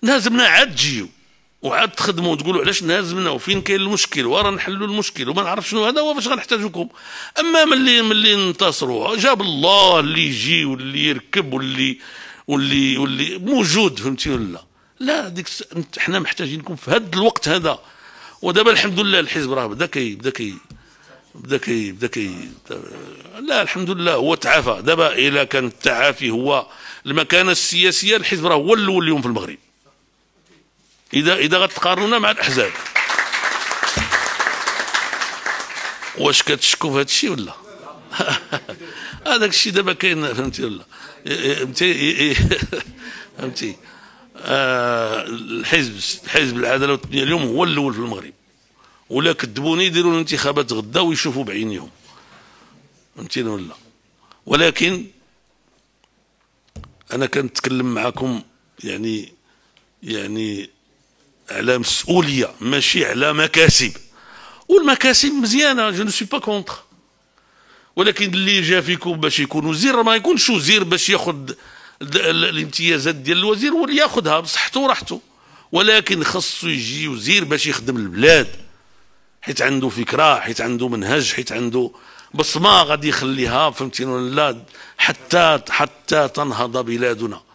نهزمنا عاد تجيو وعاد تخدموا وتقولوا علاش نهزمنا وفين كاين المشكل ورا نحلوا المشكل وما نعرف شنو هذا، هو فاش غنحتاجوكم. اما ملي ننتصروا جاب الله اللي يجي واللي يركب واللي موجود، فهمتي ولا لا؟ ديك حنا محتاجينكم في هذا الوقت هذا. ودابا الحمد لله الحزب راه بدا كي لا الحمد لله هو تعافى. دابا الا كان التعافي هو المكانه السياسيه، الحزب راه هو الاول اليوم في المغرب اذا غتقارنونا مع الاحزاب. واش كتشكوا في هذا الشيء ولا؟ هذاك الشيء دابا كاين، فهمتي ولا؟ فهمتي. الحزب العداله والتنميه اليوم هو الاول في المغرب، ولا كذبوني يديروا الانتخابات غدا ويشوفوا بعينيهم، فهمتيني ولا؟ ولكن انا كنتكلم معكم يعني على مسؤوليه ماشي على مكاسب. والمكاسب مزيانه، جو نو سوي با كونتر، ولكن اللي جا فيكم باش يكون وزير ما يكونش وزير باش ياخذ الامتيازات ديال الوزير واللي ياخذها بصحته وراحته، ولكن خاصو يجي وزير باش يخدم البلاد، حيت عنده فكره، حيت عنده منهج، حيت عنده بصمه غادي يخليها، فهمتيني ولا؟ حتى تنهض بلادنا.